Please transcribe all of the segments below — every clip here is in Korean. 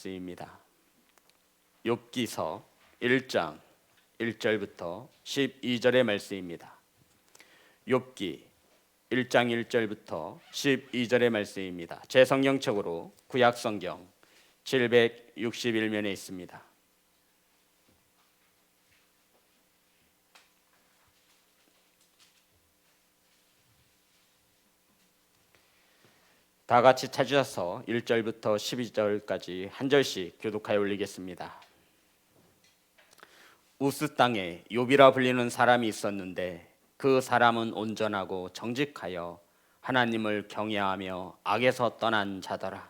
말씀입니다. 욥기서 1장 1절부터 12절의 말씀입니다. 욥기 1장 1절부터 12절의 말씀입니다. 제 성경책으로 구약성경 761면에 있습니다. 다 같이 찾으셔서 1절부터 12절까지 한 절씩 교독하여 올리겠습니다. 우스 땅에 욥이라 불리는 사람이 있었는데 그 사람은 온전하고 정직하여 하나님을 경외하며 악에서 떠난 자더라.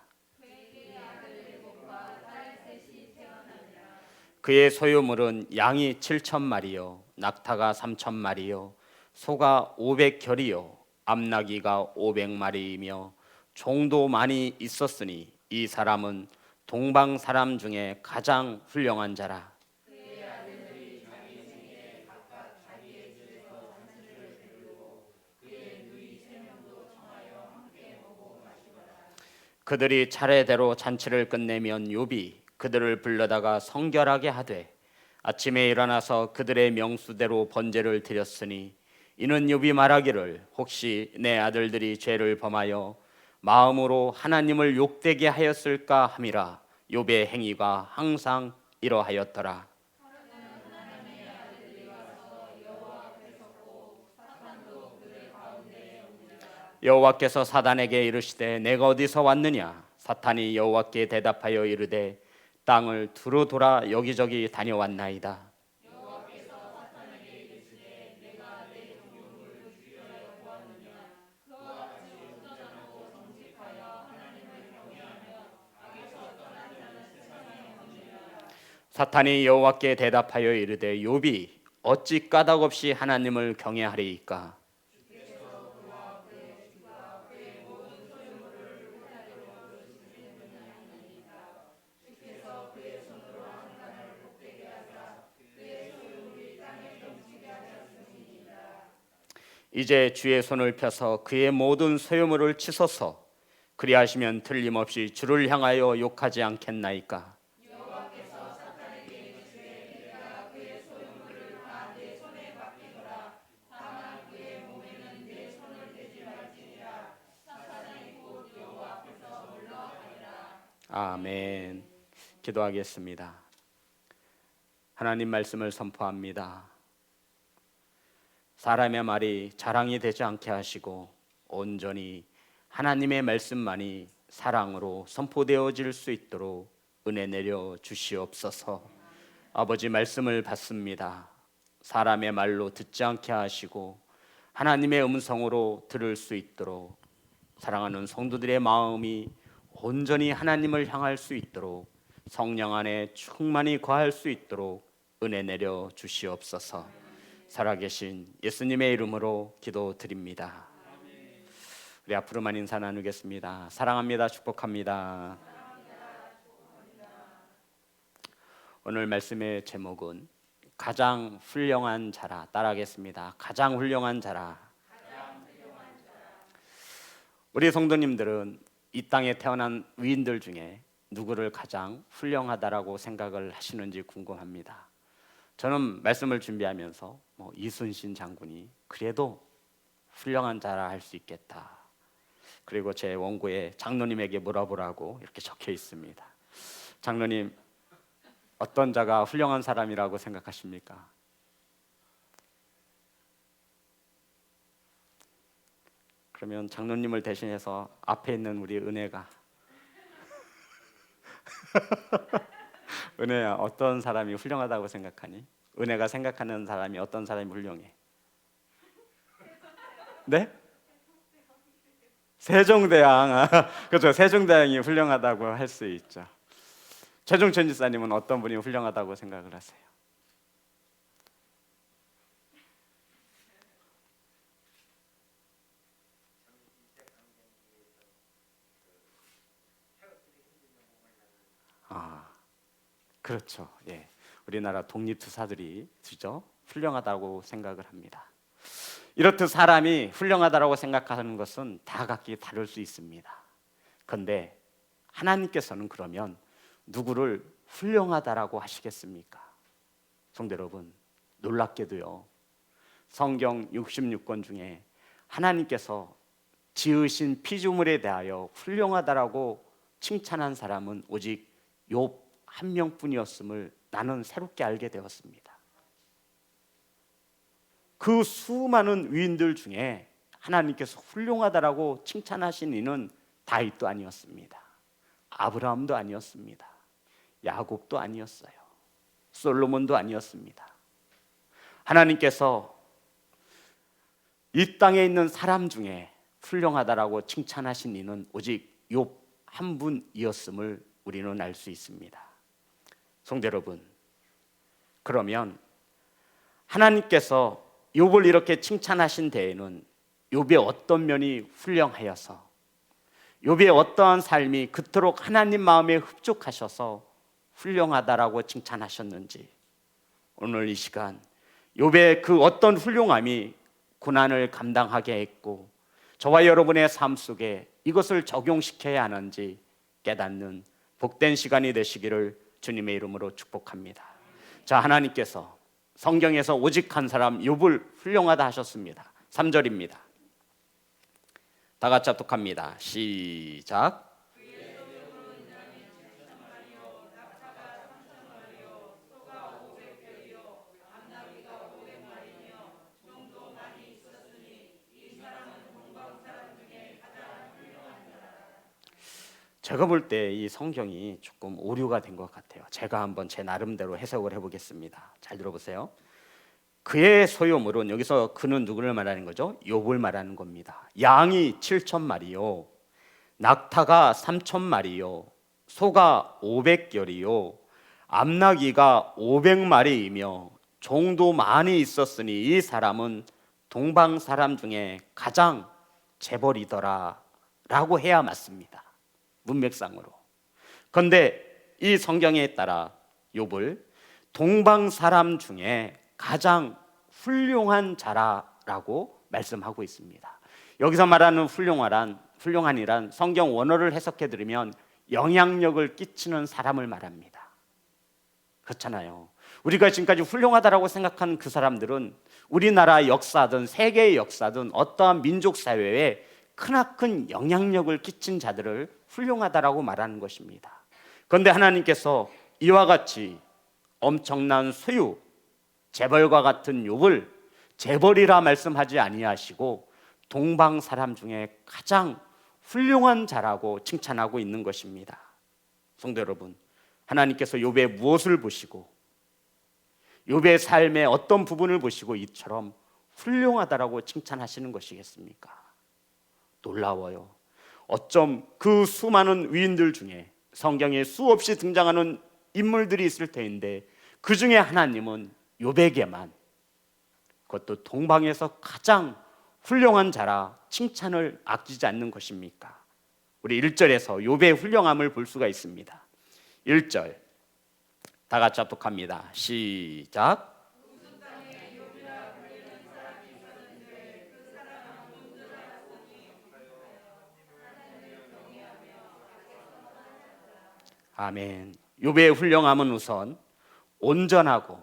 그의 소유물은 양이 7,000마리요 낙타가 3,000마리요 소가 500결이요 암나귀가 500마리이며 종도 많이 있었으니 이 사람은 동방 사람 중에 가장 훌륭한 자라. 그들이 차례대로 잔치를 끝내면 욥이 그들을 불러다가 성결하게 하되 아침에 일어나서 그들의 명수대로 번제를 드렸으니 이는 욥이 말하기를 혹시 내 아들들이 죄를 범하여 마음으로 하나님을 욕되게 하였을까 함이라. 욥의 행위가 항상 이러하였더라. 여호와께서 사단에게 이르시되 내가 어디서 왔느냐? 사탄이 여호와께 대답하여 이르되 땅을 두루 돌아 여기저기 다녀왔나이다. 사탄이 여호와께 대답하여 이르되 욥이 어찌 까닭없이 하나님을 경외하리이까? 이제 주의 손을 펴서 그의 모든 소유물을 치소서. 그리하시면 틀림없이 주를 향하여 욕하지 않겠나이까? 아멘. 기도하겠습니다. 하나님 말씀을 선포합니다. 사람의 말이 자랑이 되지 않게 하시고 온전히 하나님의 말씀만이 사랑으로 선포되어질 수 있도록 은혜 내려 주시옵소서. 아버지 말씀을 받습니다. 사람의 말로 듣지 않게 하시고 하나님의 음성으로 들을 수 있도록 사랑하는 성도들의 마음이 온전히 하나님을 향할 수 있도록 성령 안에 충만히 거할 수 있도록 은혜 내려 주시옵소서. 살아계신 예수님의 이름으로 기도드립니다. 우리 앞으로만 인사 나누겠습니다. 사랑합니다. 축복합니다. 오늘 말씀의 제목은 가장 훌륭한 자라. 따라하겠습니다. 가장 훌륭한 자라. 우리 성도님들은 이 땅에 태어난 위인들 중에 누구를 가장 훌륭하다라고 생각을 하시는지 궁금합니다. 저는 말씀을 준비하면서 이순신 장군이 그래도 훌륭한 자라 할 수 있겠다. 그리고 제 원고에 장로님에게 물어보라고 이렇게 적혀 있습니다. 장로님, 어떤 자가 훌륭한 사람이라고 생각하십니까? 그러면 장로님을 대신해서 앞에 있는 우리 은혜가 은혜야, 어떤 사람이 훌륭하다고 생각하니? 은혜가 생각하는 사람이 어떤 사람이 훌륭해? 네? 세종대왕. 그렇죠. 세종대왕이 훌륭하다고 할 수 있죠. 최종천 지사님은 어떤 분이 훌륭하다고 생각을 하세요? 그렇죠. 예. 우리나라 독립투사들이 진짜 훌륭하다고 생각을 합니다. 이렇듯 사람이 훌륭하다고 생각하는 것은 다 각기 다를 수 있습니다. 그런데 하나님께서는 그러면 누구를 훌륭하다라고 하시겠습니까? 성도 여러분, 놀랍게도요, 성경 66권 중에 하나님께서 지으신 피조물에 대하여 훌륭하다라고 칭찬한 사람은 오직 욥 한 명뿐이었음을 나는 새롭게 알게 되었습니다. 그 수많은 위인들 중에 하나님께서 훌륭하다라고 칭찬하신 이는 다윗도 아니었습니다. 아브라함도 아니었습니다. 야곱도 아니었어요. 솔로몬도 아니었습니다. 하나님께서 이 땅에 있는 사람 중에 훌륭하다라고 칭찬하신 이는 오직 욥 한 분이었음을 우리는 알 수 있습니다. 성도 여러분, 그러면 하나님께서 욥을 이렇게 칭찬하신 데에는 욥의 어떤 면이 훌륭하여서, 욥의 어떠한 삶이 그토록 하나님 마음에 흡족하셔서 훌륭하다라고 칭찬하셨는지, 오늘 이 시간 욥의 그 어떤 훌륭함이 고난을 감당하게 했고 저와 여러분의 삶 속에 이것을 적용시켜야 하는지 깨닫는 복된 시간이 되시기를 주님의 이름으로 축복합니다. 자, 하나님께서 성경에서 오직 한 사람 욥을 훌륭하다 하셨습니다. 3절입니다. 다 같이 합독합니다. 시작. 제가 볼 때 이 성경이 조금 오류가 된 것 같아요. 제가 한번 제 나름대로 해석을 해보겠습니다. 잘 들어보세요. 그의 소유물은, 여기서 그는 누구를 말하는 거죠? 욥을 말하는 겁니다. 양이 7,000마리요, 낙타가 3,000마리요, 소가 500결이요, 암나귀가 500마리이며 종도 많이 있었으니 이 사람은 동방 사람 중에 가장 재벌이더라 라고 해야 맞습니다. 문맥상으로. 그런데 이 성경에 따라 욥을 동방 사람 중에 가장 훌륭한 자라라고 말씀하고 있습니다. 여기서 말하는 훌륭한이란 성경 원어를 해석해 드리면 영향력을 끼치는 사람을 말합니다. 그렇잖아요. 우리가 지금까지 훌륭하다라고 생각하는 그 사람들은 우리나라 역사든 세계의 역사든 어떠한 민족 사회에 크나큰 영향력을 끼친 자들을 훌륭하다라고 말하는 것입니다. 그런데 하나님께서 이와 같이 엄청난 소유, 재벌과 같은 욥을 재벌이라 말씀하지 아니하시고 동방 사람 중에 가장 훌륭한 자라고 칭찬하고 있는 것입니다. 성도 여러분, 하나님께서 욥의 무엇을 보시고 욥의 삶의 어떤 부분을 보시고 이처럼 훌륭하다라고 칭찬하시는 것이겠습니까? 놀라워요. 어쩜 그 수많은 위인들 중에 성경에 수없이 등장하는 인물들이 있을 터인데 그 중에 하나님은 욥에게만, 그것도 동방에서 가장 훌륭한 자라 칭찬을 아끼지 않는 것입니까? 우리 1절에서 욥의 훌륭함을 볼 수가 있습니다. 1절 다 같이 합독합니다. 시작. 아멘. 욥의 훌륭함은 우선 온전하고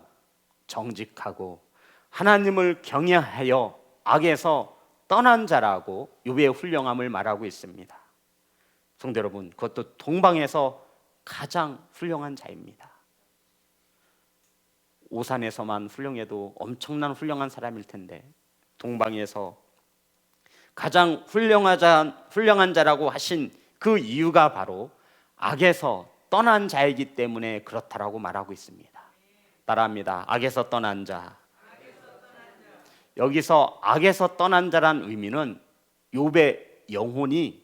정직하고 하나님을 경외하여 악에서 떠난 자라고 욥의 훌륭함을 말하고 있습니다. 성도 여러분, 그것도 동방에서 가장 훌륭한 자입니다. 오산에서만 훌륭해도 엄청난 훌륭한 사람일 텐데 동방에서 가장 훌륭한 자라고 하신 그 이유가 바로 악에서 떠난 자이기 때문에 그렇다라고 말하고 있습니다. 따라합니다. 악에서 떠난 자. 여기서 악에서 떠난 자란 의미는 욥의 영혼이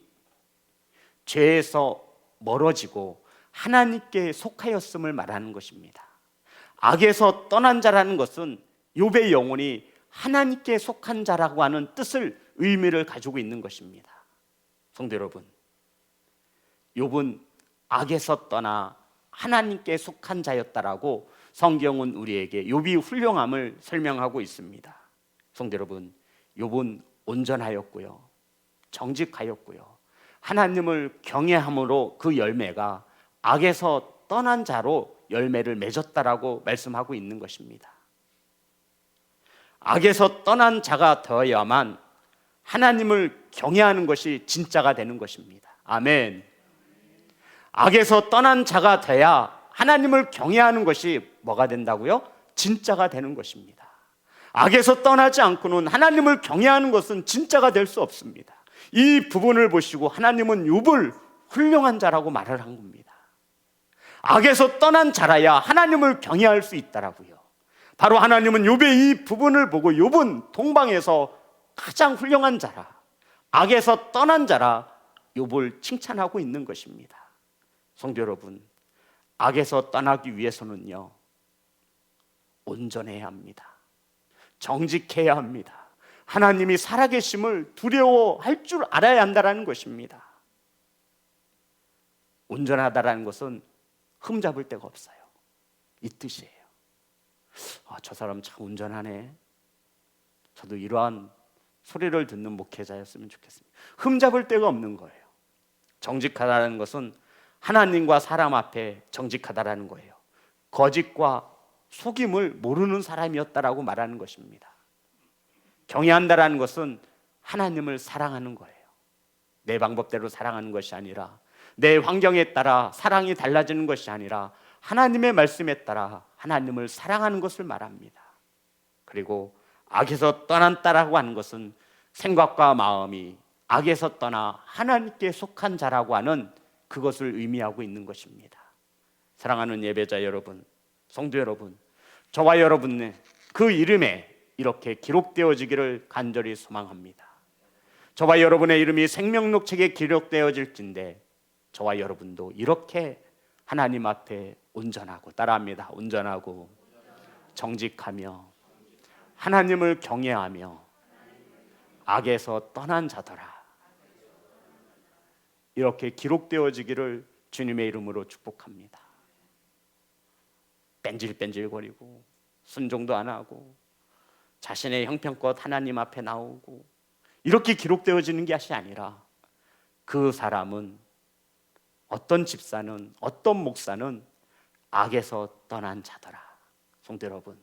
죄에서 멀어지고 하나님께 속하였음을 말하는 것입니다. 악에서 떠난 자라는 것은 욥의 영혼이 하나님께 속한 자라고 하는 뜻을, 의미를 가지고 있는 것입니다. 성도 여러분, 욥은 악에서 떠나 하나님께 속한 자였다라고 성경은 우리에게 욥이 훌륭함을 설명하고 있습니다. 성도 여러분, 욥은 온전하였고요, 정직하였고요, 하나님을 경외함으로 그 열매가 악에서 떠난 자로 열매를 맺었다라고 말씀하고 있는 것입니다. 악에서 떠난 자가 되어야만 하나님을 경외하는 것이 진짜가 되는 것입니다. 아멘. 악에서 떠난 자가 돼야 하나님을 경외하는 것이 뭐가 된다고요? 진짜가 되는 것입니다. 악에서 떠나지 않고는 하나님을 경외하는 것은 진짜가 될 수 없습니다. 이 부분을 보시고 하나님은 욥을 훌륭한 자라고 말을 한 겁니다. 악에서 떠난 자라야 하나님을 경외할 수 있다라고요. 바로 하나님은 욥의 이 부분을 보고 욥은 동방에서 가장 훌륭한 자라, 악에서 떠난 자라 욥을 칭찬하고 있는 것입니다. 성도 여러분, 악에서 떠나기 위해서는요, 온전해야 합니다. 정직해야 합니다. 하나님이 살아계심을 두려워할 줄 알아야 한다는 것입니다. 온전하다라는 것은 흠잡을 데가 없어요. 이 뜻이에요. 저 사람 참 온전하네. 저도 이러한 소리를 듣는 목회자였으면 좋겠습니다. 흠잡을 데가 없는 거예요. 정직하다는 것은 하나님과 사람 앞에 정직하다라는 거예요. 거짓과 속임을 모르는 사람이었다라고 말하는 것입니다. 경외한다라는 것은 하나님을 사랑하는 거예요. 내 방법대로 사랑하는 것이 아니라, 내 환경에 따라 사랑이 달라지는 것이 아니라 하나님의 말씀에 따라 하나님을 사랑하는 것을 말합니다. 그리고 악에서 떠났다라고 하는 것은 생각과 마음이 악에서 떠나 하나님께 속한 자라고 하는 그것을 의미하고 있는 것입니다. 사랑하는 예배자 여러분, 성도 여러분, 저와 여러분의 그 이름에 이렇게 기록되어지기를 간절히 소망합니다. 저와 여러분의 이름이 생명록 책에 기록되어질진데 저와 여러분도 이렇게 하나님 앞에 온전하고, 따라합니다, 온전하고 정직하며 하나님을 경외하며 악에서 떠난 자더라, 이렇게 기록되어지기를 주님의 이름으로 축복합니다. 뺀질뺀질거리고 순종도 안 하고 자신의 형편껏 하나님 앞에 나오고 이렇게 기록되어지는 것이 아니라, 그 사람은, 어떤 집사는, 어떤 목사는 악에서 떠난 자더라. 성도 여러분,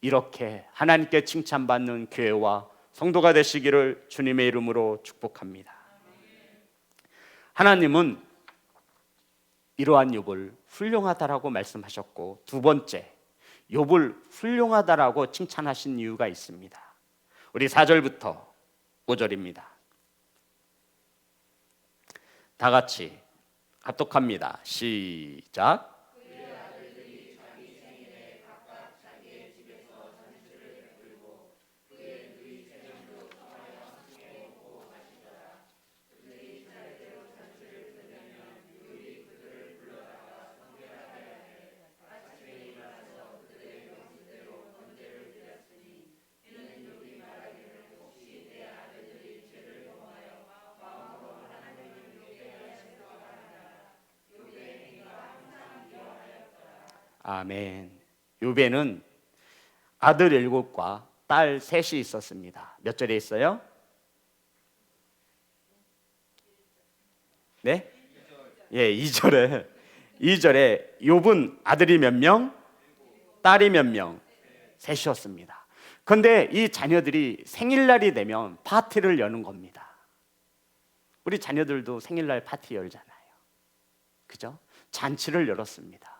이렇게 하나님께 칭찬받는 교회와 성도가 되시기를 주님의 이름으로 축복합니다. 하나님은 이러한 욥을 훌륭하다라고 말씀하셨고, 두 번째, 욥을 훌륭하다라고 칭찬하신 이유가 있습니다. 우리 4절부터 5절입니다. 다 같이 합독합니다. 시작. 아멘. 욥에는 아들 7과 딸 3이 있었습니다. 몇 절에 있어요? 네? 예, 2절에 욥은 아들이 몇 명? 딸이 몇 명? 3이었습니다. 그런데 이 자녀들이 생일날이 되면 파티를 여는 겁니다. 우리 자녀들도 생일날 파티 열잖아요. 그죠? 잔치를 열었습니다.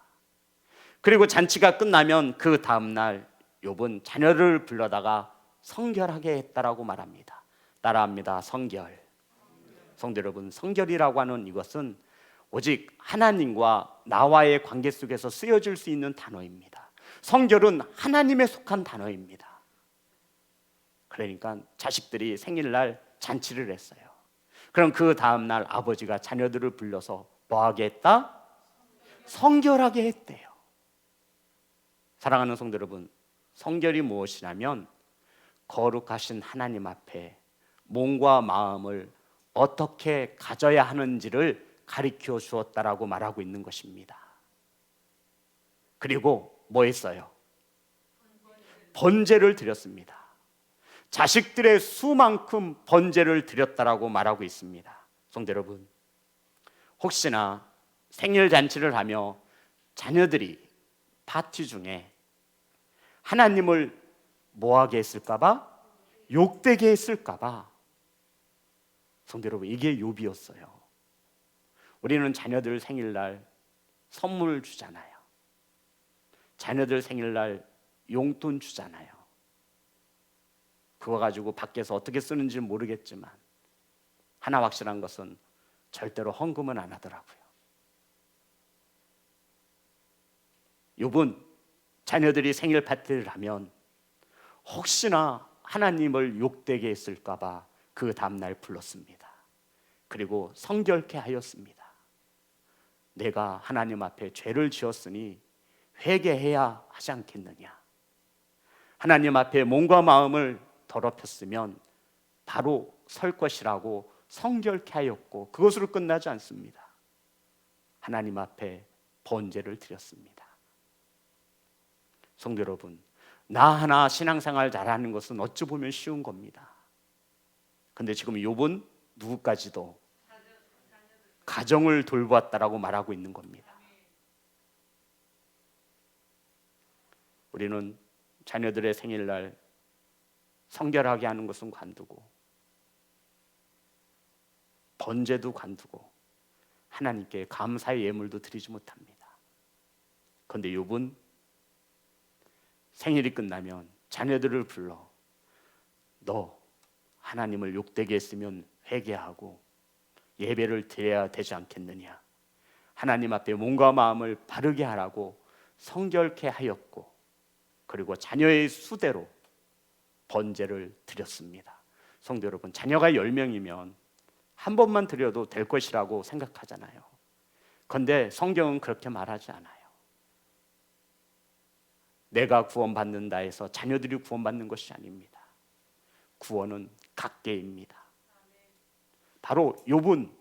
그리고 잔치가 끝나면 그 다음날 욥은 자녀를 불러다가 성결하게 했다라고 말합니다. 따라합니다. 성결. 성도 여러분, 성결이라고 하는 이것은 오직 하나님과 나와의 관계 속에서 쓰여질 수 있는 단어입니다. 성결은 하나님에 속한 단어입니다. 그러니까 자식들이 생일날 잔치를 했어요. 그럼 그 다음날 아버지가 자녀들을 불러서 뭐하게 했다? 성결하게 했대요. 사랑하는 성도 여러분, 성결이 무엇이냐면 거룩하신 하나님 앞에 몸과 마음을 어떻게 가져야 하는지를 가르쳐 주었다라고 말하고 있는 것입니다. 그리고 뭐 했어요? 번제를 드렸습니다. 자식들의 수만큼 번제를 드렸다라고 말하고 있습니다. 성도 여러분, 혹시나 생일 잔치를 하며 자녀들이 파티 중에 하나님을 뭐하게 했을까봐? 욕되게 했을까봐. 성도 여러분, 이게 욥이었어요. 우리는 자녀들 생일날 선물 주잖아요. 자녀들 생일날 용돈 주잖아요. 그거 가지고 밖에서 어떻게 쓰는지 모르겠지만 하나 확실한 것은 절대로 헌금은 안 하더라고요. 욥은 자녀들이 생일 파티를 하면 혹시나 하나님을 욕되게 했을까봐 그 다음날 불렀습니다. 그리고 성결케 하였습니다. 내가 하나님 앞에 죄를 지었으니 회개해야 하지 않겠느냐. 하나님 앞에 몸과 마음을 더럽혔으면 바로 설 것이라고 성결케 하였고, 그것으로 끝나지 않습니다. 하나님 앞에 번제를 드렸습니다. 성도 여러분, 나 하나 신앙생활 잘하는 것은 어찌 보면 쉬운 겁니다. 근데 지금 욥은 누구까지도 가정을 돌보았다라고 말하고 있는 겁니다. 우리는 자녀들의 생일날 성결하게 하는 것은 관두고, 번제도 관두고, 하나님께 감사의 예물도 드리지 못합니다. 그런데 욥은 생일이 끝나면 자녀들을 불러, 너 하나님을 욕되게 했으면 회개하고 예배를 드려야 되지 않겠느냐. 하나님 앞에 몸과 마음을 바르게 하라고 성결케 하였고, 그리고 자녀의 수대로 번제를 드렸습니다. 성도 여러분, 자녀가 10명이면 한 번만 드려도 될 것이라고 생각하잖아요. 그런데 성경은 그렇게 말하지 않아요. 내가 구원받는다 해서 자녀들이 구원받는 것이 아닙니다. 구원은 각계입니다. 바로 욥은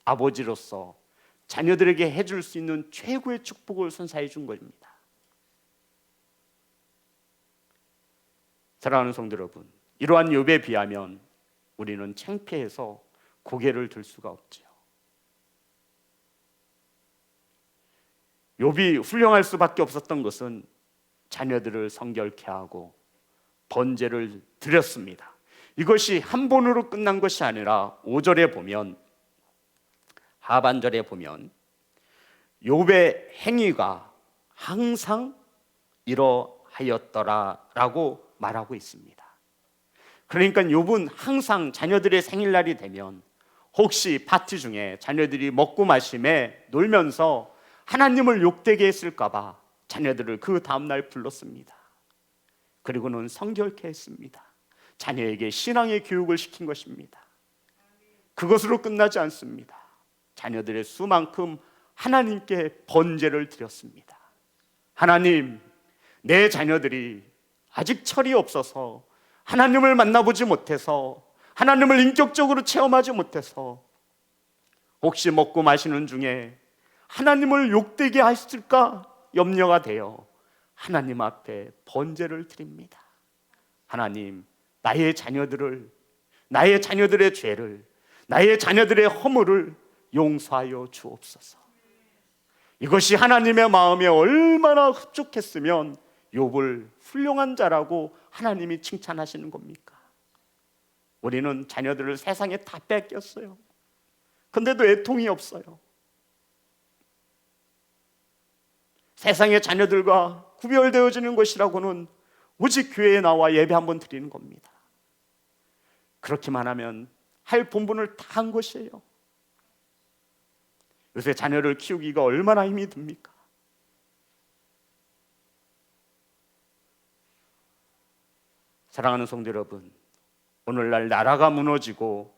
아버지로서 자녀들에게 해줄 수 있는 최고의 축복을 선사해 준 겁니다. 사랑하는 성도 여러분, 이러한 욥에 비하면 우리는 창피해서 고개를 들 수가 없지요. 욥이 훌륭할 수밖에 없었던 것은 자녀들을 성결케 하고 번제를 드렸습니다. 이것이 한 번으로 끝난 것이 아니라 5절에 보면, 하반절에 보면 욥의 행위가 항상 이러하였더라라고 말하고 있습니다. 그러니까 욥은 항상 자녀들의 생일날이 되면, 혹시 파티 중에 자녀들이 먹고 마심에 놀면서 하나님을 욕되게 했을까봐 자녀들을 그 다음날 불렀습니다. 그리고는 성결케 했습니다. 자녀에게 신앙의 교육을 시킨 것입니다. 그것으로 끝나지 않습니다. 자녀들의 수만큼 하나님께 번제를 드렸습니다. 하나님, 내 자녀들이 아직 철이 없어서, 하나님을 만나보지 못해서, 하나님을 인격적으로 체험하지 못해서 혹시 먹고 마시는 중에 하나님을 욕되게 하실까 염려가 되어 하나님 앞에 번제를 드립니다. 하나님, 나의 자녀들을, 나의 자녀들의 죄를, 나의 자녀들의 허물을 용서하여 주옵소서. 이것이 하나님의 마음에 얼마나 흡족했으면 욥을 훌륭한 자라고 하나님이 칭찬하시는 겁니까? 우리는 자녀들을 세상에 다 뺏겼어요. 근데도 애통이 없어요. 세상의 자녀들과 구별되어지는 것이라고는 오직 교회에 나와 예배 한번 드리는 겁니다. 그렇게만 하면 할 본분을 다 한 것이에요. 요새 자녀를 키우기가 얼마나 힘이 듭니까? 사랑하는 성도 여러분, 오늘날 나라가 무너지고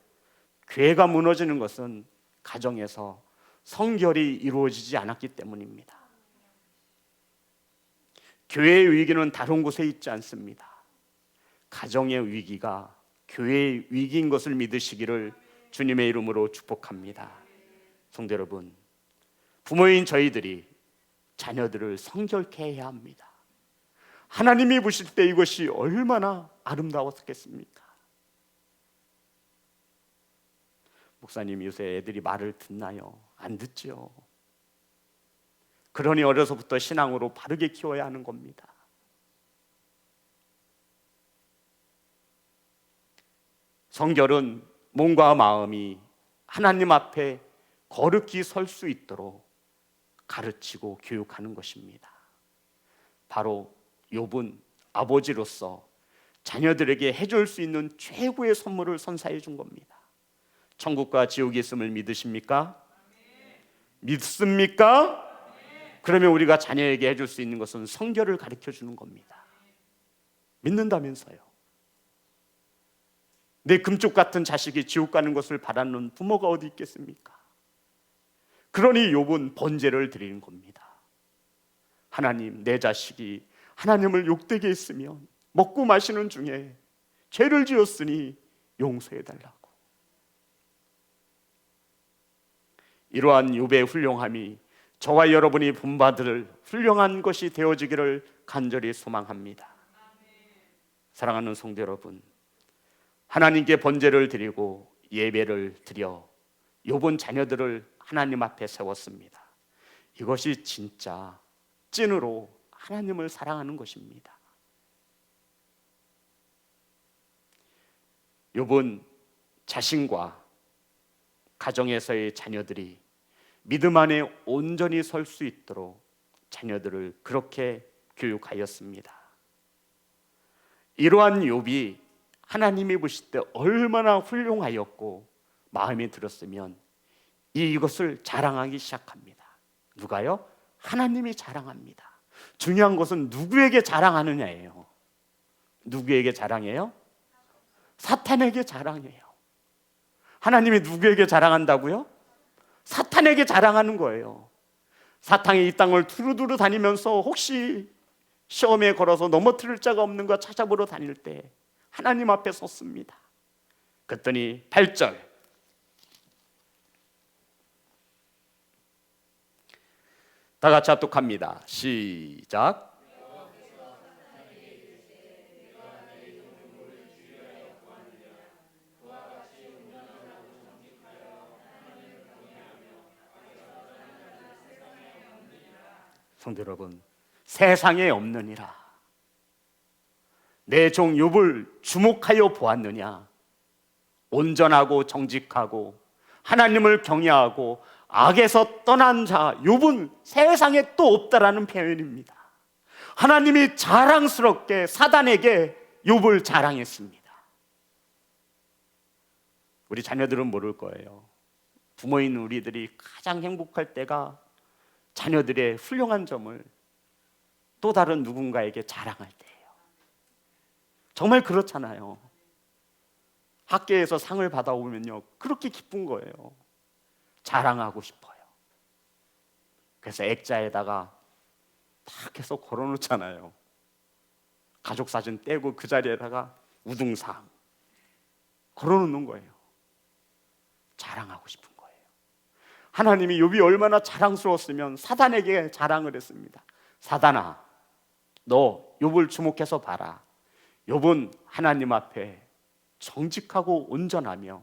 교회가 무너지는 것은 가정에서 성결이 이루어지지 않았기 때문입니다. 교회의 위기는 다른 곳에 있지 않습니다. 가정의 위기가 교회의 위기인 것을 믿으시기를 주님의 이름으로 축복합니다. 성도 여러분, 부모인 저희들이 자녀들을 성결케 해야 합니다. 하나님이 보실 때 이것이 얼마나 아름다웠겠습니까? 목사님, 요새 애들이 말을 듣나요? 안 듣죠. 그러니 어려서부터 신앙으로 바르게 키워야 하는 겁니다. 성결은 몸과 마음이 하나님 앞에 거룩히 설 수 있도록 가르치고 교육하는 것입니다. 바로 욥은 아버지로서 자녀들에게 해줄 수 있는 최고의 선물을 선사해 준 겁니다. 천국과 지옥이 있음을 믿으십니까? 믿습니까? 그러면 우리가 자녀에게 해줄 수 있는 것은 성결을 가르쳐 주는 겁니다. 믿는다면서요. 내 금쪽 같은 자식이 지옥 가는 것을 바라는 부모가 어디 있겠습니까? 그러니 욥은 번제를 드리는 겁니다. 하나님, 내 자식이 하나님을 욕되게 했으면 먹고 마시는 중에 죄를 지었으니 용서해 달라고. 이러한 욥의 훌륭함이 저와 여러분이 본받을 훌륭한 것이 되어지기를 간절히 소망합니다. 사랑하는 성도 여러분, 하나님께 번제를 드리고 예배를 드려 욥은 자녀들을 하나님 앞에 세웠습니다. 이것이 진짜 찐으로 하나님을 사랑하는 것입니다. 욥은 자신과 가정에서의 자녀들이 믿음 안에 온전히 설 수 있도록 자녀들을 그렇게 교육하였습니다. 이러한 욥이 하나님이 보실 때 얼마나 훌륭하였고 마음에 들었으면 이것을 자랑하기 시작합니다. 누가요? 하나님이 자랑합니다. 중요한 것은 누구에게 자랑하느냐예요. 누구에게 자랑해요? 사탄에게 자랑해요. 하나님이 누구에게 자랑한다고요? 사탄에게 자랑하는 거예요. 사탄이 이 땅을 두루두루 다니면서 혹시 시험에 걸어서 넘어뜨릴 자가 없는가 찾아보러 다닐 때 하나님 앞에 섰습니다. 그랬더니 8절, 다 같이 합독합니다. 시작. 성도 여러분, 세상에 없느니라. 내 종 욥을 주목하여 보았느냐? 온전하고 정직하고 하나님을 경외하고 악에서 떠난 자 욥은 세상에 또 없다라는 표현입니다. 하나님이 자랑스럽게 사단에게 욥을 자랑했습니다. 우리 자녀들은 모를 거예요. 부모인 우리들이 가장 행복할 때가 자녀들의 훌륭한 점을 또 다른 누군가에게 자랑할 때예요. 정말 그렇잖아요. 학교에서 상을 받아오면요, 그렇게 기쁜 거예요. 자랑하고 싶어요. 그래서 액자에다가 탁 해서 걸어놓잖아요. 가족 사진 떼고 그 자리에다가 우등상 걸어놓는 거예요. 자랑하고 싶은 거예요. 하나님이 욥이 얼마나 자랑스러웠으면 사단에게 자랑을 했습니다. 사단아, 너 욥을 주목해서 봐라. 욥은 하나님 앞에 정직하고 온전하며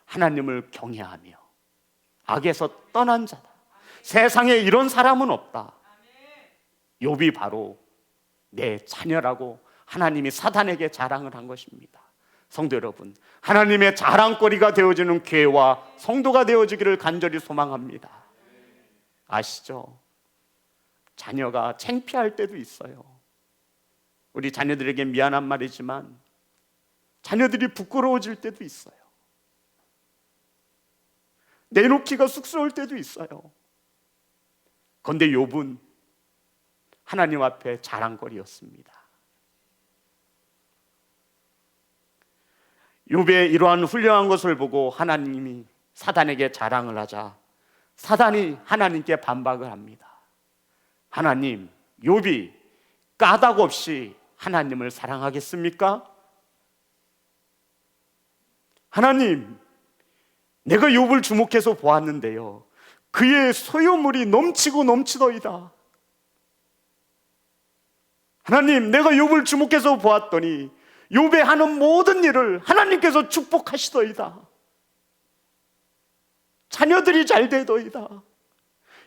하나님을 경외하며 악에서 떠난 자다. 세상에 이런 사람은 없다. 욥이 바로 내 자녀라고 하나님이 사단에게 자랑을 한 것입니다. 성도 여러분, 하나님의 자랑거리가 되어지는 교회와 성도가 되어지기를 간절히 소망합니다. 아시죠? 자녀가 창피할 때도 있어요. 우리 자녀들에게 미안한 말이지만 자녀들이 부끄러워질 때도 있어요. 내놓기가 쑥스러울 때도 있어요. 그런데 욥은 하나님 앞에 자랑거리였습니다. 욥의 이러한 훌륭한 것을 보고 하나님이 사단에게 자랑을 하자 사단이 하나님께 반박을 합니다. 하나님, 욥이 까닭 없이 하나님을 사랑하겠습니까? 하나님, 내가 욥을 주목해서 보았는데요, 그의 소유물이 넘치고 넘치더이다. 하나님, 내가 욥을 주목해서 보았더니 욥의 하는 모든 일을 하나님께서 축복하시더이다. 자녀들이 잘 되더이다.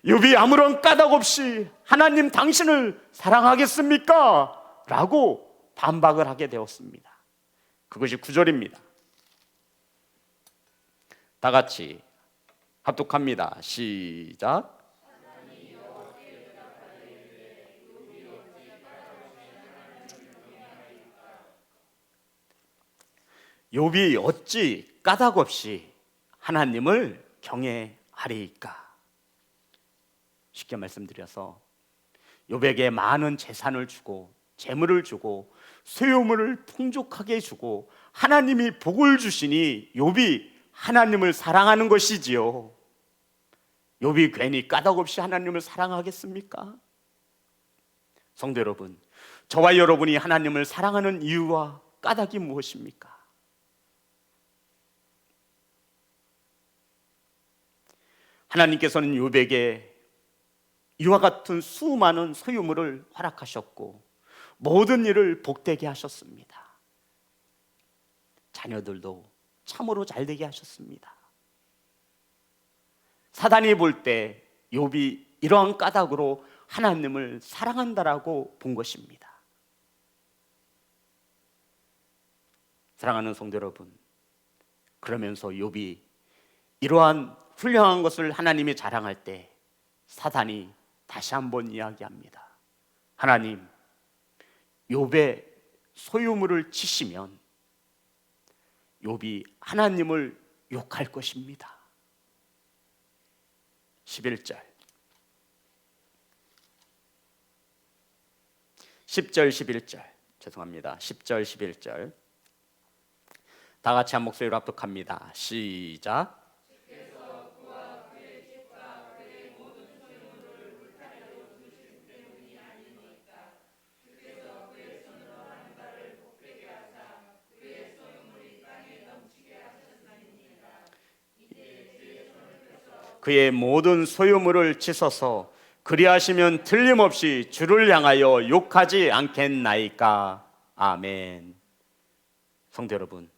욥이 아무런 까닭 없이 하나님 당신을 사랑하겠습니까? 라고 반박을 하게 되었습니다. 그것이 9절입니다. 다 같이 합독합니다. 시작. 욥이 어찌 까닭 없이 하나님을 경외하리이까? 쉽게 말씀드려서 욥에게 많은 재산을 주고 재물을 주고 소유물을 풍족하게 주고 하나님이 복을 주시니 욥이 하나님을 사랑하는 것이지요. 욥이 괜히 까닭 없이 하나님을 사랑하겠습니까? 성도 여러분, 저와 여러분이 하나님을 사랑하는 이유와 까닭이 무엇입니까? 하나님께서는 욥에게 이와 같은 수많은 소유물을 허락하셨고 모든 일을 복되게 하셨습니다. 자녀들도 참으로 잘되게 하셨습니다. 사단이 볼 때 욥이 이러한 까닭으로 하나님을 사랑한다라고 본 것입니다. 사랑하는 성도 여러분, 그러면서 욥이 이러한 훌륭한 것을 하나님이 자랑할 때 사단이 다시 한번 이야기합니다. 하나님, 욥의 소유물을 치시면 욥이 하나님을 욕할 것입니다. 11절 10절 11절 죄송합니다. 10절 11절 다 같이 한 목소리로 합독합니다. 시작. 그의 모든 소유물을 치소서. 그리하시면 틀림없이 주를 향하여 욕하지 않겠나이까. 아멘. 성도 여러분,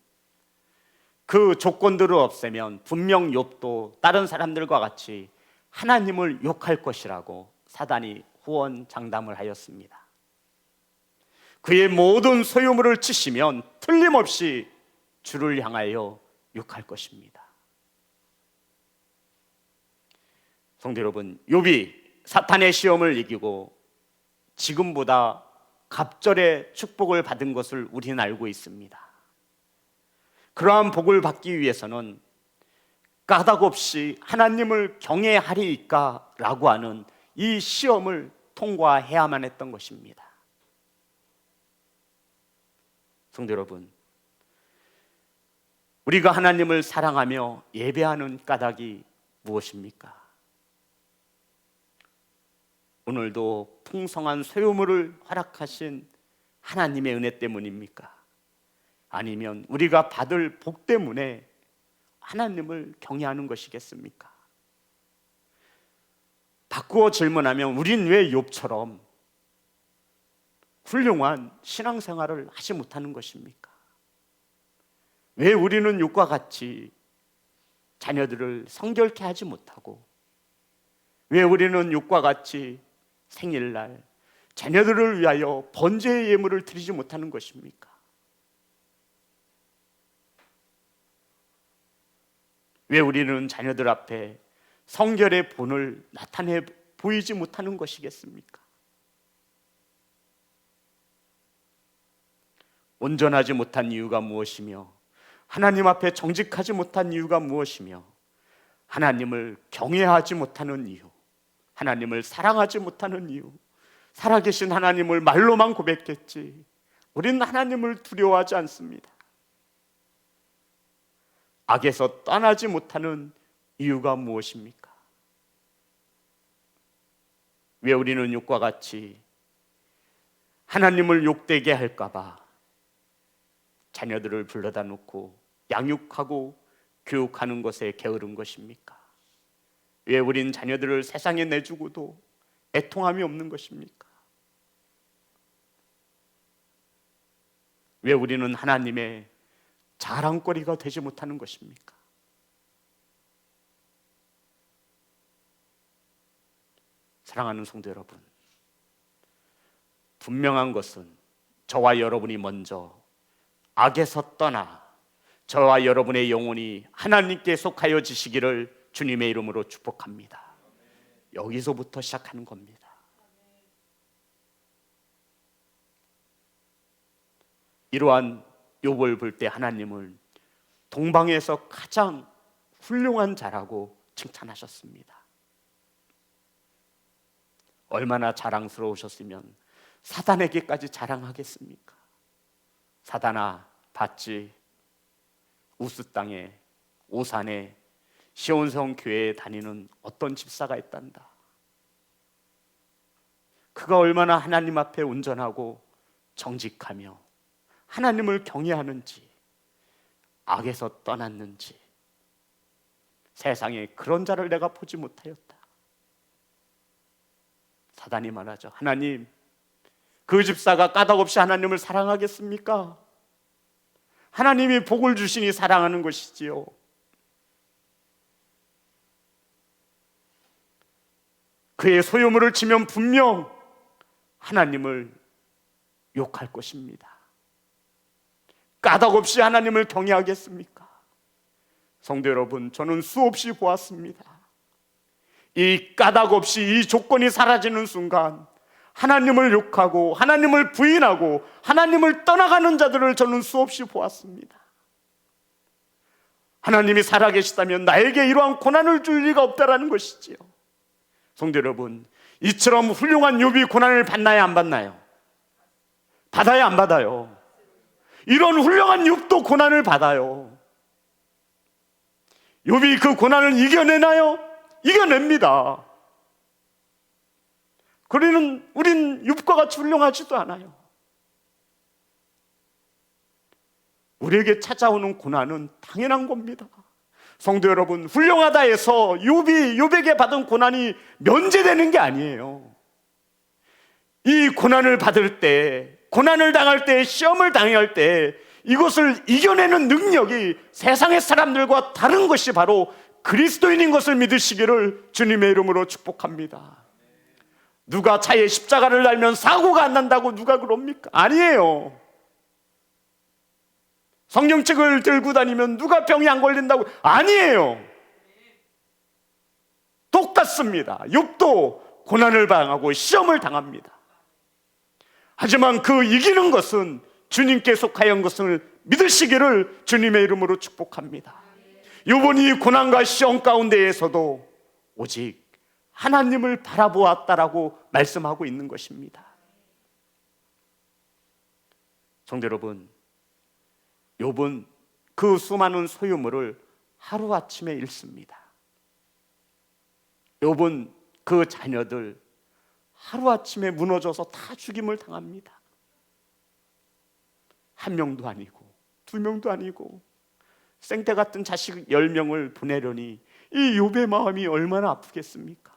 그 조건들을 없애면 분명 욥도 다른 사람들과 같이 하나님을 욕할 것이라고 사단이 후원장담을 하였습니다. 그의 모든 소유물을 치시면 틀림없이 주를 향하여 욕할 것입니다. 성도 여러분, 욥이 사탄의 시험을 이기고 지금보다 갑절의 축복을 받은 것을 우리는 알고 있습니다. 그러한 복을 받기 위해서는 까닭 없이 하나님을 경외하리이까 라고 하는 이 시험을 통과해야만 했던 것입니다. 성도 여러분, 우리가 하나님을 사랑하며 예배하는 까닭이 무엇입니까? 오늘도 풍성한 소유물을 허락하신 하나님의 은혜 때문입니까? 아니면 우리가 받을 복 때문에 하나님을 경외하는 것이겠습니까? 바꾸어 질문하면 우린 왜 욥처럼 훌륭한 신앙생활을 하지 못하는 것입니까? 왜 우리는 욥과 같이 자녀들을 성결케 하지 못하고, 왜 우리는 욥과 같이 생일날 자녀들을 위하여 번제의 예물을 드리지 못하는 것입니까? 왜 우리는 자녀들 앞에 성결의 본을 나타내 보이지 못하는 것이겠습니까? 온전하지 못한 이유가 무엇이며, 하나님 앞에 정직하지 못한 이유가 무엇이며, 하나님을 경외하지 못하는 이유, 하나님을 사랑하지 못하는 이유, 살아계신 하나님을 말로만 고백했지 우리는 하나님을 두려워하지 않습니다. 악에서 떠나지 못하는 이유가 무엇입니까? 왜 우리는 욥과 같이 하나님을 욕되게 할까봐 자녀들을 불러다 놓고 양육하고 교육하는 것에 게으른 것입니까? 왜 우린 자녀들을 세상에 내주고도 애통함이 없는 것입니까? 왜 우리는 하나님의 자랑거리가 되지 못하는 것입니까? 사랑하는 성도 여러분, 분명한 것은 저와 여러분이 먼저 악에서 떠나 저와 여러분의 영혼이 하나님께 속하여지시기를 주님의 이름으로 축복합니다. 여기서부터 시작하는 겁니다. 이러한 욥을 볼 때 하나님을 동방에서 가장 훌륭한 자라고 칭찬하셨습니다. 얼마나 자랑스러우셨으면 사단에게까지 자랑하겠습니까? 사단아, 봤지? 우스 땅에 오산에 시온성 교회에 다니는 어떤 집사가 있단다. 그가 얼마나 하나님 앞에 온전하고 정직하며 하나님을 경외하는지, 악에서 떠났는지. 세상에 그런 자를 내가 보지 못하였다. 사단이 말하죠. 하나님, 그 집사가 까닭없이 하나님을 사랑하겠습니까? 하나님이 복을 주시니 사랑하는 것이지요. 그의 소유물을 치면 분명 하나님을 욕할 것입니다. 까닭없이 하나님을 경외하겠습니까? 성도 여러분, 저는 수없이 보았습니다. 이 까닭없이 이 조건이 사라지는 순간 하나님을 욕하고 하나님을 부인하고 하나님을 떠나가는 자들을 저는 수없이 보았습니다. 하나님이 살아계시다면 나에게 이러한 고난을 줄 리가 없다라는 것이지요. 성도 여러분, 이처럼 훌륭한 욥이 고난을 받나요, 안 받나요? 받아요, 안 받아요? 이런 훌륭한 욥도 고난을 받아요. 욥이 그 고난을 이겨내나요? 이겨냅니다. 우린 욥과 같이 훌륭하지도 않아요. 우리에게 찾아오는 고난은 당연한 겁니다. 성도 여러분, 훌륭하다 해서 욥에게 받은 고난이 면제되는 게 아니에요. 이 고난을 받을 때, 고난을 당할 때, 시험을 당할 때 이것을 이겨내는 능력이 세상의 사람들과 다른 것이 바로 그리스도인인 것을 믿으시기를 주님의 이름으로 축복합니다. 누가 차에 십자가를 달면 사고가 안 난다고 누가 그럽니까? 아니에요. 성경책을 들고 다니면 누가 병이 안 걸린다고? 아니에요. 똑같습니다. 욥도 고난을 당하고 시험을 당합니다. 하지만 그 이기는 것은 주님께 속하여 것을 믿으시기를 주님의 이름으로 축복합니다. 욥은 이 고난과 시험 가운데에서도 오직 하나님을 바라보았다라고 말씀하고 있는 것입니다. 성도 여러분, 욥은 그 수많은 소유물을 하루아침에 잃습니다. 욥은 그 자녀들 하루아침에 무너져서 다 죽임을 당합니다. 한 명도 아니고 두 명도 아니고 생태 같은 자식 10명을 보내려니 이 욥의 마음이 얼마나 아프겠습니까?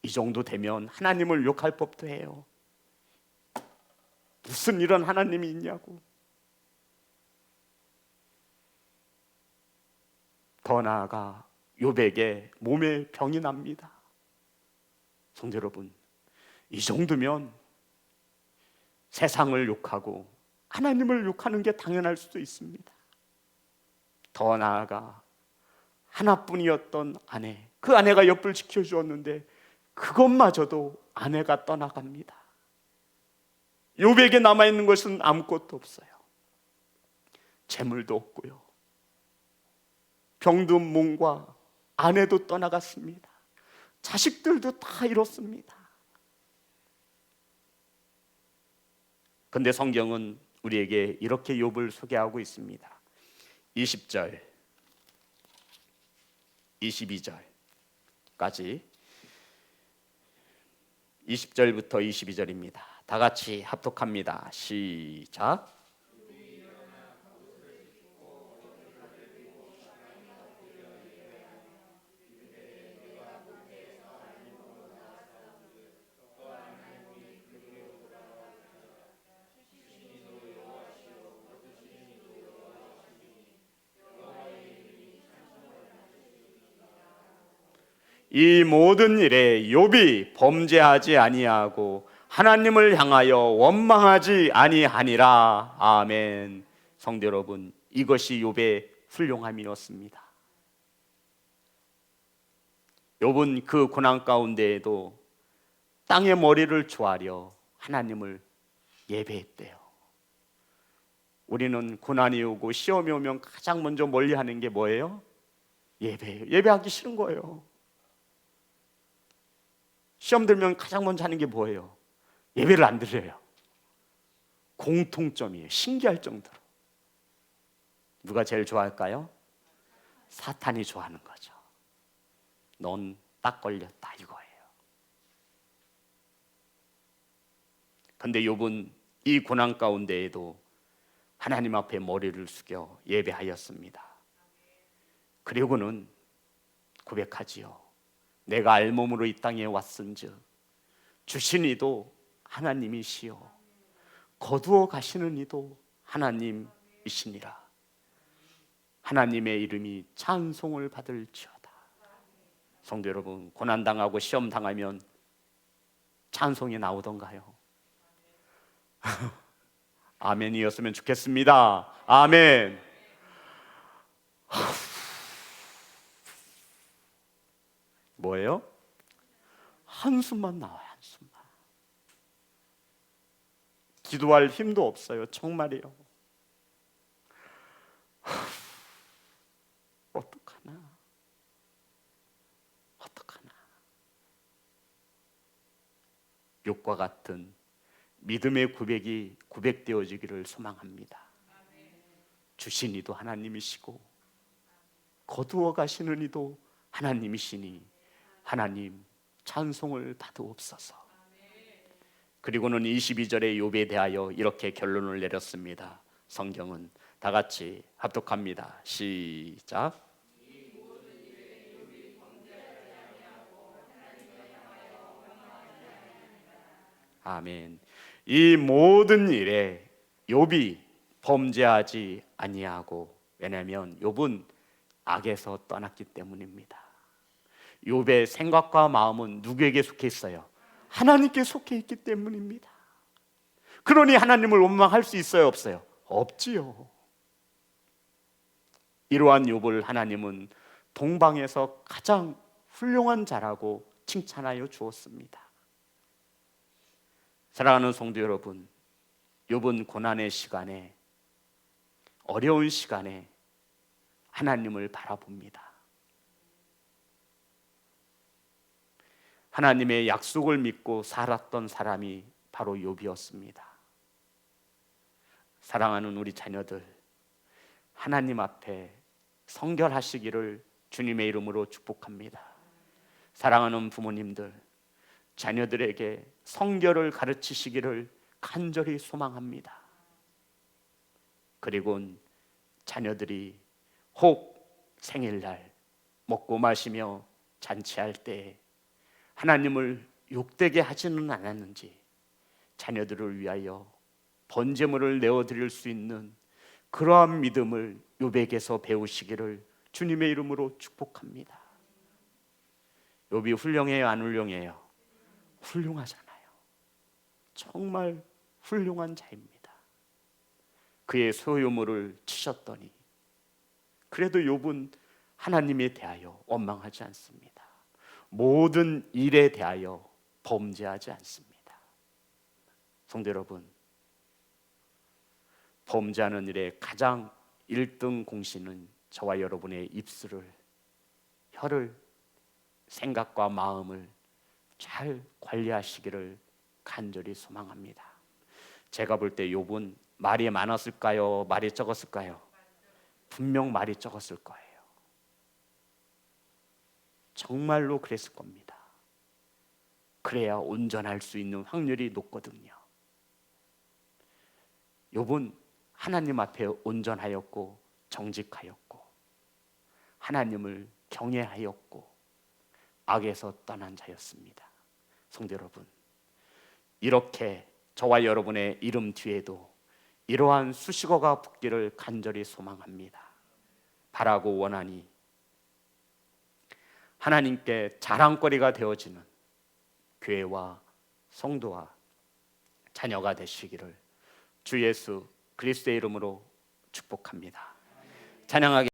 이 정도 되면 하나님을 욕할 법도 해요. 무슨 이런 하나님이 있냐고. 더 나아가 욥에게 몸에 병이 납니다. 성도 여러분, 이 정도면 세상을 욕하고 하나님을 욕하는 게 당연할 수도 있습니다. 더 나아가 하나뿐이었던 아내, 그 아내가 욥을 지켜주었는데 그것마저도 아내가 떠나갑니다. 욥에게 남아있는 것은 아무것도 없어요. 재물도 없고요, 병든 몸과 아내도 떠나갔습니다. 자식들도 다 잃었습니다. 그런데 성경은 우리에게 이렇게 욥을 소개하고 있습니다. 20절, 22절까지 20절부터 22절입니다. 다 같이 합독합니다. 시작. 이 모든 일에 욥이 범죄하지 아니하고 하나님을 향하여 원망하지 아니하니라. 아멘. 성도 여러분, 이것이 욥의 훌륭함이었습니다. 욥은 그 고난 가운데에도 땅의 머리를 조아려 하나님을 예배했대요. 우리는 고난이 오고 시험이 오면 가장 먼저 멀리하는 게 뭐예요? 예배예요. 예배하기 싫은 거예요. 시험 들면 가장 먼저 하는 게 뭐예요? 예배를 안 드려요. 공통점이에요. 신기할 정도로. 누가 제일 좋아할까요? 사탄이 좋아하는 거죠. 넌 딱 걸렸다 이거예요. 근데 욥은 이 고난 가운데에도 하나님 앞에 머리를 숙여 예배하였습니다. 그리고는 고백하지요. 내가 알몸으로 이 땅에 왔은즉 주신 이도 하나님이시요 거두어 가시는 이도 하나님이시니라. 하나님의 이름이 찬송을 받을지어다. 성도 여러분, 고난당하고 시험당하면 찬송이 나오던가요? 아멘이었으면 좋겠습니다. 아멘. 뭐예요? 한숨만 나와요. 한숨만. 기도할 힘도 없어요. 정말이요. 어떡하나. 어떡하나. 욥과 같은 믿음의 고백이 고백되어지기를 소망합니다. 주신 이도 하나님이시고 거두어 가시는 이도 하나님이시니 하나님 찬송을 받으옵소서. 그리고는 22절의 욥에 대하여 이렇게 결론을 내렸습니다. 성경은 다 같이 합독합니다. 시작. 아멘. 이 모든 일에 욥이 범죄하지 아니하고, 왜냐하면 욥은 악에서 떠났기 때문입니다. 욥의 생각과 마음은 누구에게 속해 있어요? 하나님께 속해 있기 때문입니다. 그러니 하나님을 원망할 수 있어요, 없어요? 없지요. 이러한 욥을 하나님은 동방에서 가장 훌륭한 자라고 칭찬하여 주었습니다. 사랑하는 성도 여러분, 욥은 고난의 시간에, 어려운 시간에 하나님을 바라봅니다. 하나님의 약속을 믿고 살았던 사람이 바로 욥이었습니다. 사랑하는 우리 자녀들, 하나님 앞에 성결하시기를 주님의 이름으로 축복합니다. 사랑하는 부모님들, 자녀들에게 성결을 가르치시기를 간절히 소망합니다. 그리고 자녀들이 혹 생일날 먹고 마시며 잔치할 때 하나님을 욕되게 하지는 않았는지 자녀들을 위하여 번제물을 내어드릴 수 있는 그러한 믿음을 욥에게서 배우시기를 주님의 이름으로 축복합니다. 욥이 훌륭해요, 안 훌륭해요? 훌륭하잖아요. 정말 훌륭한 자입니다. 그의 소유물을 치셨더니 그래도 욥은 하나님에 대하여 원망하지 않습니다. 모든 일에 대하여 범죄하지 않습니다. 성도 여러분, 범죄하는 일에 가장 1등 공신은 저와 여러분의 입술을, 혀를, 생각과 마음을 잘 관리하시기를 간절히 소망합니다. 제가 볼 때 욥은 말이 많았을까요? 말이 적었을까요? 분명 말이 적었을 거예요. 정말로 그랬을 겁니다. 그래야 온전할 수 있는 확률이 높거든요. 욥은 하나님 앞에 온전하였고 정직하였고 하나님을 경외하였고 악에서 떠난 자였습니다. 성도 여러분, 이렇게 저와 여러분의 이름 뒤에도 이러한 수식어가 붙기를 간절히 소망합니다. 바라고 원하니 하나님께 자랑거리가 되어지는 교회와 성도와 자녀가 되시기를 주 예수 그리스도의 이름으로 축복합니다. 찬양하게